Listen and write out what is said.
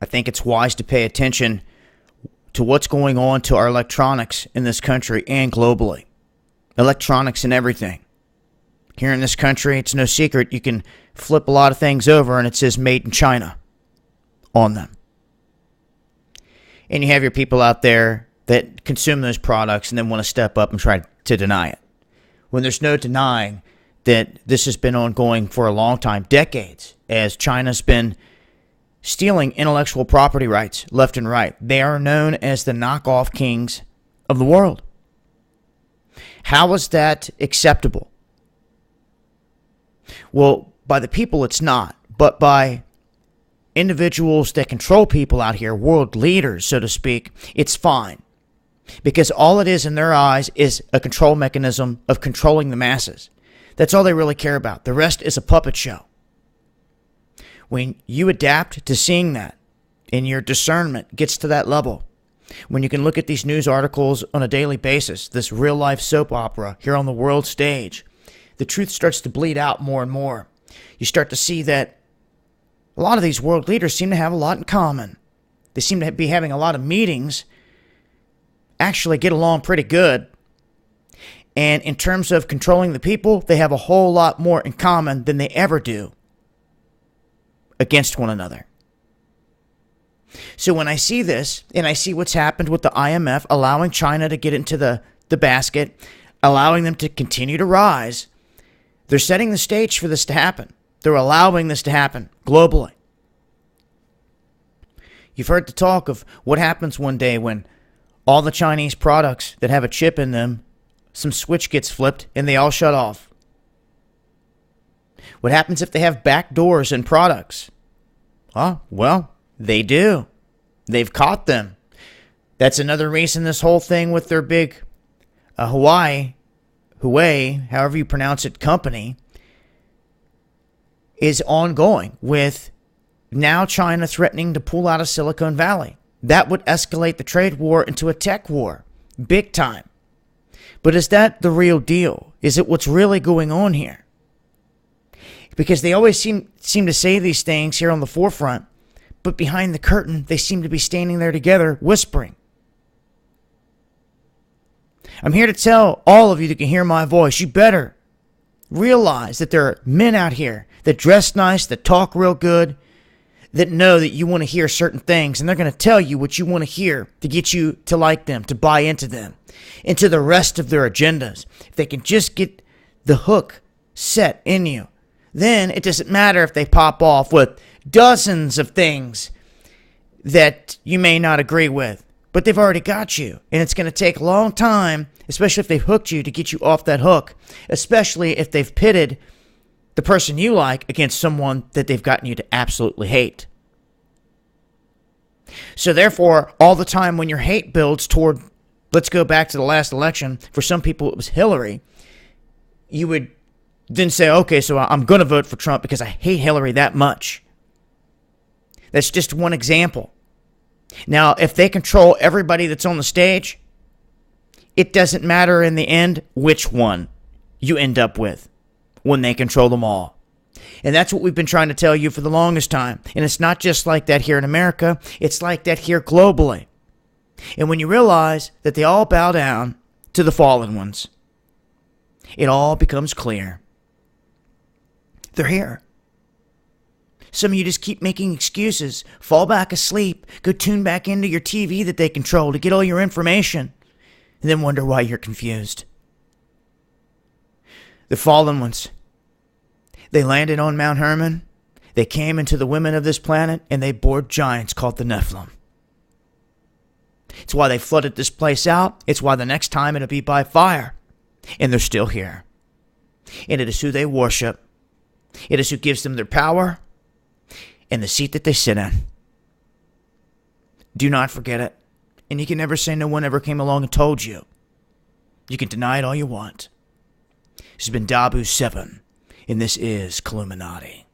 I think it's wise to pay attention to what's going on to our electronics in this country and globally. Electronics and everything. Here in this country, it's no secret you can flip a lot of things over and it says made in China on them. And you have your people out there that consume those products and then want to step up and try to deny it. When there's no denying that this has been ongoing for a long time, decades, as China's been stealing intellectual property rights left and right. They are known as the knockoff kings of the world. How is that acceptable? Well, by the people it's not, but by individuals that control people out here, world leaders, so to speak, it's fine. Because all it is in their eyes is a control mechanism of controlling the masses. That's all they really care about. The rest is a puppet show. When you adapt to seeing that and your discernment gets to that level, when you can look at these news articles on a daily basis, this real life soap opera here on the world stage, the truth starts to bleed out more and more. You start to see that a lot of these world leaders seem to have a lot in common. They seem to be having a lot of meetings, actually get along pretty good. And in terms of controlling the people, they have a whole lot more in common than they ever do against one another. So when I see this, and I see what's happened with the IMF allowing China to get into the basket, allowing them to continue to rise, they're setting the stage for this to happen. They're allowing this to happen globally. You've heard the talk of what happens one day when all the Chinese products that have a chip in them, some switch gets flipped and they all shut off. What happens if they have back doors in products? Oh, well, they do. They've caught them. That's another reason this whole thing with their big Huawei, however you pronounce it, company, is ongoing, with now China threatening to pull out of Silicon Valley. That would escalate the trade war into a tech war, big time. But is that the real deal? Is it what's really going on here? Because they always seem to say these things here on the forefront, but behind the curtain, they seem to be standing there together, whispering. I'm here to tell all of you that can hear my voice, you better realize that there are men out here that dress nice, that talk real good, that know that you want to hear certain things, and they're going to tell you what you want to hear to get you to like them, to buy into them, into the rest of their agendas. If they can just get the hook set in you, then it doesn't matter if they pop off with dozens of things that you may not agree with, but they've already got you, and it's going to take a long time, especially if they've hooked you, to get you off that hook, especially if they've pitted the person you like against someone that they've gotten you to absolutely hate. So therefore, all the time when your hate builds toward, let's go back to the last election, for some people it was Hillary, you would then say, okay, so I'm going to vote for Trump because I hate Hillary that much. That's just one example. Now, if they control everybody that's on the stage, it doesn't matter in the end which one you end up with when they control them all. And that's what we've been trying to tell you for the longest time. And it's not just like that here in America. It's like that here globally. And when you realize that they all bow down to the fallen ones, it all becomes clear. They're here. Some of you just keep making excuses, fall back asleep, go tune back into your TV that they control to get all your information, and then wonder why you're confused. The fallen ones, they landed on Mount Hermon, they came into the women of this planet, and they bored giants called the Nephilim. It's why they flooded this place out. It's why the next time it'll be by fire. And they're still here. And it is who they worship. It is who gives them their power and the seat that they sit in. Do not forget it. And you can never say no one ever came along and told you. You can deny it all you want. This has been Dabu 7, and this is Killuminati.